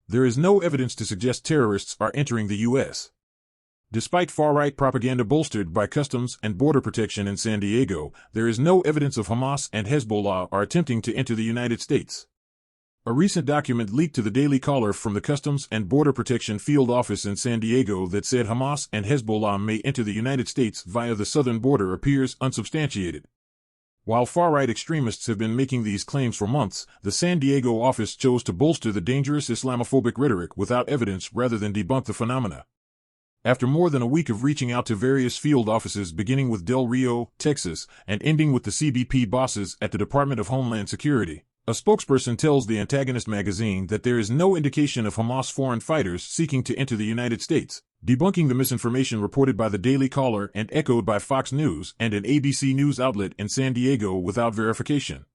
There is no evidence to suggest terrorists are entering the U.S. Despite far-right propaganda bolstered by Customs and Border Protection in San Diego, there is no evidence of Hamas and Hezbollah are attempting to enter the United States. A recent document leaked to the Daily Caller from the Customs and Border Protection field office in San Diego that said Hamas and Hezbollah may enter the United States via the southern border appears unsubstantiated. While far-right extremists have been making these claims for months, the San Diego office chose to bolster the dangerous Islamophobic rhetoric without evidence rather than debunk the phenomena. After more than a week of reaching out to various field offices beginning with Del Rio, Texas, and ending with the CBP bosses at the Department of Homeland Security, a spokesperson tells The Antagonist magazine that there is no indication of Hamas foreign fighters seeking to enter the United States, debunking the misinformation reported by the Daily Caller and echoed by Fox News and an ABC News outlet in San Diego without verification.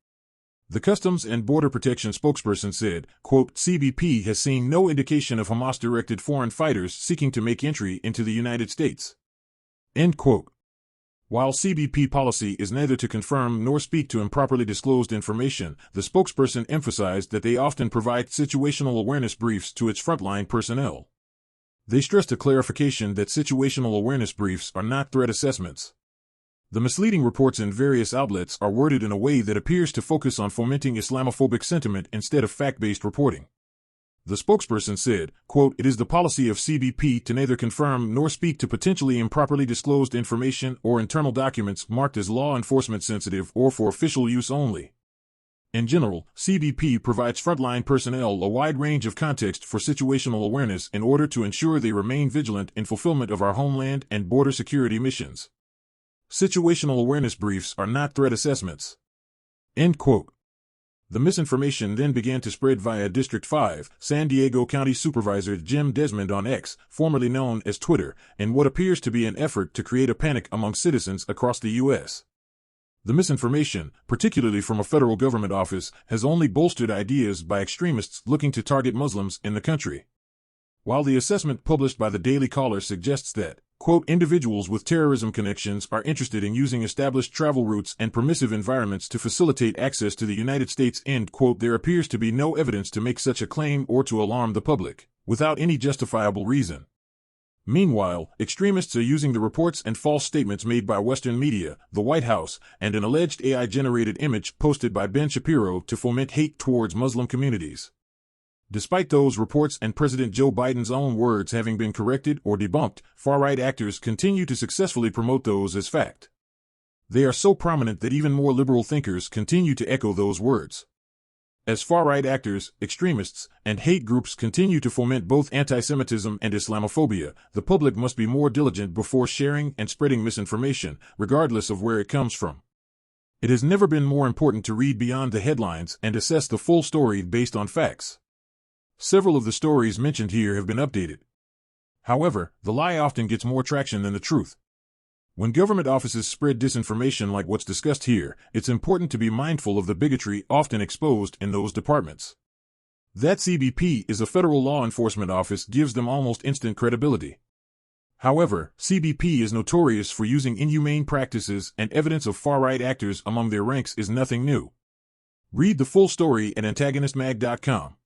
The Customs and Border Protection spokesperson said, quote, CBP has seen no indication of Hamas-directed foreign fighters seeking to make entry into the United States. End quote. While CBP policy is neither to confirm nor speak to improperly disclosed information, the spokesperson emphasized that they often provide situational awareness briefs to its frontline personnel. They stressed a clarification that situational awareness briefs are not threat assessments. The misleading reports in various outlets are worded in a way that appears to focus on fomenting Islamophobic sentiment instead of fact-based reporting. The spokesperson said, quote, it is the policy of CBP to neither confirm nor speak to potentially improperly disclosed information or internal documents marked as law enforcement sensitive or for official use only. In general, CBP provides frontline personnel a wide range of context for situational awareness in order to ensure they remain vigilant in fulfillment of our homeland and border security missions. Situational awareness briefs are not threat assessments. End quote. The misinformation then began to spread via District 5, San Diego County Supervisor Jim Desmond on X, formerly known as Twitter, in what appears to be an effort to create a panic among citizens across the U.S. The misinformation, particularly from a federal government office, has only bolstered ideas by extremists looking to target Muslims in the country. While the assessment published by the Daily Caller suggests that, quote, individuals with terrorism connections are interested in using established travel routes and permissive environments to facilitate access to the United States, end quote, there appears to be no evidence to make such a claim or to alarm the public, without any justifiable reason. Meanwhile, extremists are using the reports and false statements made by Western media, the White House, and an alleged AI-generated image posted by Ben Shapiro to foment hate towards Muslim communities. Despite those reports and President Joe Biden's own words having been corrected or debunked, far-right actors continue to successfully promote those as fact. They are so prominent that even more liberal thinkers continue to echo those words. As far-right actors, extremists, and hate groups continue to foment both anti-Semitism and Islamophobia, the public must be more diligent before sharing and spreading misinformation, regardless of where it comes from. It has never been more important to read beyond the headlines and assess the full story based on facts. Several of the stories mentioned here have been updated. However, the lie often gets more traction than the truth. When government offices spread disinformation like what's discussed here, it's important to be mindful of the bigotry often exposed in those departments. That CBP is a federal law enforcement office gives them almost instant credibility. However, CBP is notorious for using inhumane practices, and evidence of far-right actors among their ranks is nothing new. Read the full story at antagonistmag.com.